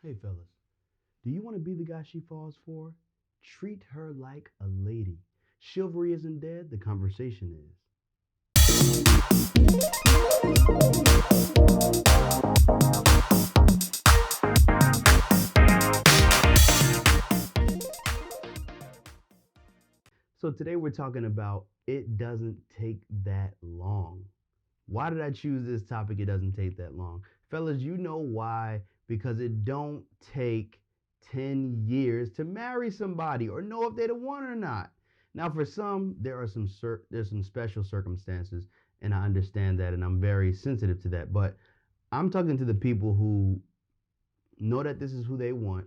Hey, fellas, do you want to be the guy she falls for? Treat her like a lady. Chivalry isn't dead, the conversation is. So, today we're talking about it doesn't take that long. Why did I choose this topic? It doesn't take that long. Fellas, you know why? Because it don't take 10 years to marry somebody or know if they're the one or not. Now for some, there's some special circumstances and I understand that and I'm very sensitive to that, but I'm talking to the people who know that this is who they want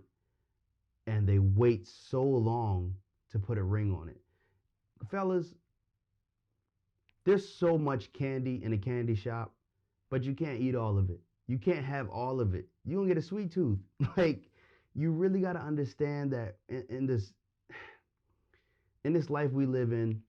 and they wait so long to put a ring on it. Fellas, there's so much candy in a candy shop, but you can't eat all of it. You can't have all of it. You gonna get a sweet tooth. Like you really gotta understand that in this life we live in,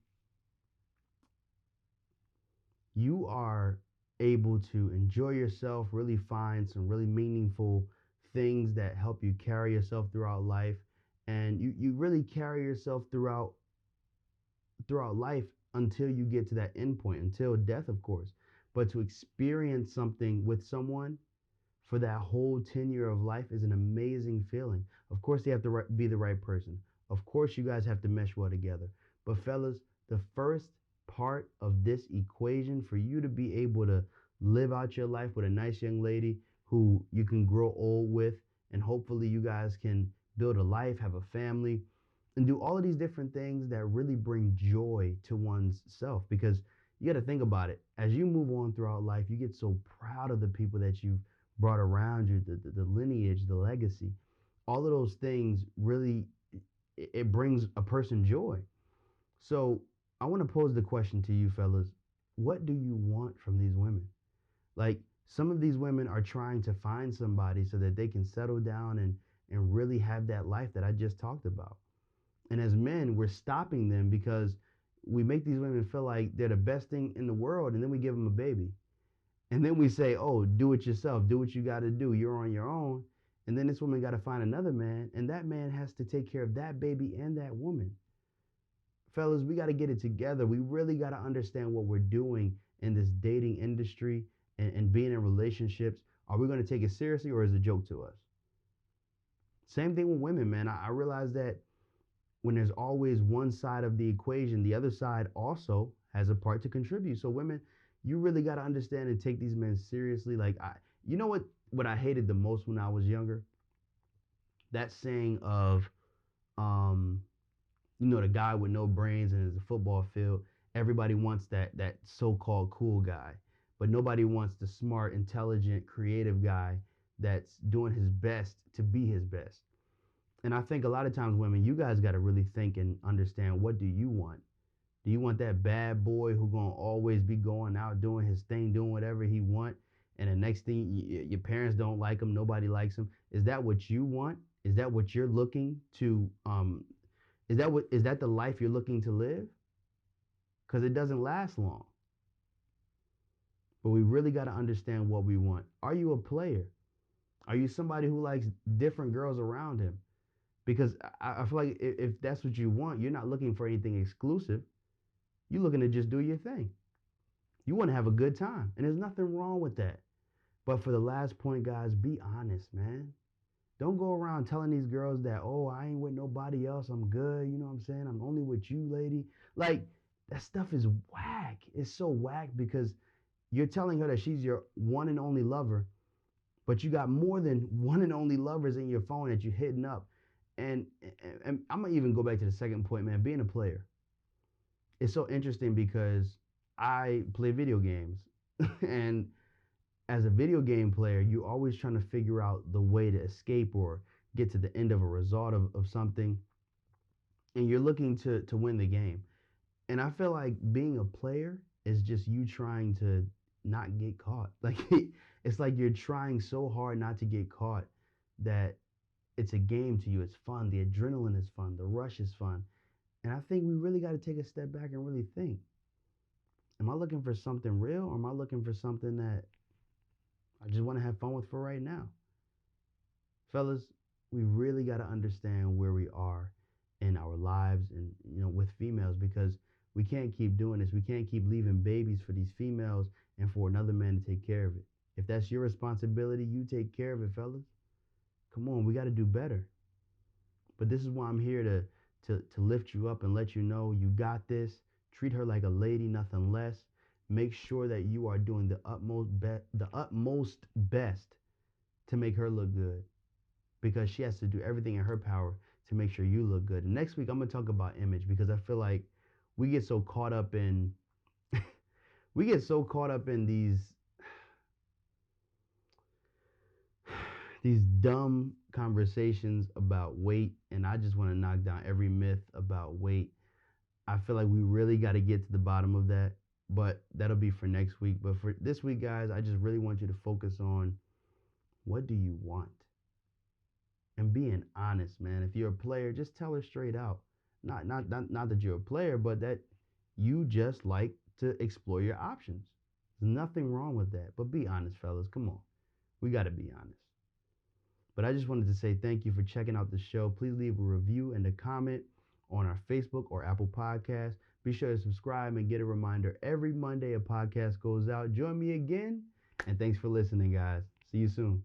you are able to enjoy yourself, really find some really meaningful things that help you carry yourself throughout life, and you really carry yourself throughout life until you get to that end point, until death, of course. But to experience something with someone for that whole tenure of life is an amazing feeling. Of course, they have to be the right person. Of course, you guys have to mesh well together. But, fellas, the first part of this equation for you to be able to live out your life with a nice young lady who you can grow old with, and hopefully, you guys can build a life, have a family, and do all of these different things that really bring joy to one's self. Because you got to think about it. As you move on throughout life, you get so proud of the people that you've brought around you, the lineage, the legacy. All of those things really, it brings a person joy. So I want to pose the question to you, fellas. What do you want from these women? Like, some of these women are trying to find somebody so that they can settle down and really have that life that I just talked about. And as men, we're stopping them because we make these women feel like they're the best thing in the world, and then we give them a baby. And then we say, oh, do it yourself. Do what you got to do. You're on your own. And then this woman got to find another man, and that man has to take care of that baby and that woman. Fellas, we got to get it together. We really got to understand what we're doing in this dating industry and being in relationships. Are we going to take it seriously or is it a joke to us? Same thing with women, man. I realize that when there's always one side of the equation, the other side also has a part to contribute. So women, you really got to understand and take these men seriously. Like you know what I hated the most when I was younger? That saying of, um, the guy with no brains and is a football field. Everybody wants that so-called cool guy, but nobody wants the smart, intelligent, creative guy that's doing his best to be his best. And I think a lot of times, women, you guys got to really think and understand, what do you want? Do you want that bad boy who gonna always be going out doing his thing, doing whatever he want, and the next thing your parents don't like him, nobody likes him? Is that what you want? Is that what you're looking to? Is that the life you're looking to live? Because it doesn't last long. But we really got to understand what we want. Are you a player? Are you somebody who likes different girls around him? Because I feel like if that's what you want, you're not looking for anything exclusive. You're looking to just do your thing. You want to have a good time, and there's nothing wrong with that. But for the last point, guys, be honest, man. Don't go around telling these girls that, oh, I ain't with nobody else. I'm good. You know what I'm saying? I'm only with you, lady. Like, that stuff is whack. It's so whack because you're telling her that she's your one and only lover, but you got more than one and only lovers in your phone that you're hitting up. And I'm gonna even go back to the second point, man. Being a player, it's so interesting because I play video games, and as a video game player, you're always trying to figure out the way to escape or get to the end of a result of something, and you're looking to win the game. And I feel like being a player is just you trying to not get caught. Like it's like you're trying so hard not to get caught that it's a game to you. It's fun. The adrenaline is fun. The rush is fun. And I think we really got to take a step back and really think, am I looking for something real or am I looking for something that I just want to have fun with for right now? Fellas, we really got to understand where we are in our lives and, with females, because we can't keep doing this. We can't keep leaving babies for these females and for another man to take care of it. If that's your responsibility, you take care of it, fellas. Come on, we got to do better. But this is why I'm here to lift you up and let you know you got this. Treat her like a lady, nothing less. Make sure that you are doing the utmost best to make her look good, because she has to do everything in her power to make sure you look good. And next week I'm gonna talk about image, because I feel like we get so caught up in we get so caught up in these dumb conversations about weight, and I just want to knock down every myth about weight. I feel like we really got to get to the bottom of that, but that'll be for next week. But for this week, guys, I just really want you to focus on, what do you want? And being honest, man. If you're a player, just tell her straight out. Not that you're a player, but that you just like to explore your options. There's nothing wrong with that. But be honest, fellas. Come on. We got to be honest. But I just wanted to say thank you for checking out the show. Please leave a review and a comment on our Facebook or Apple Podcast. Be sure to subscribe and get a reminder every Monday a podcast goes out. Join me again, and thanks for listening, guys. See you soon.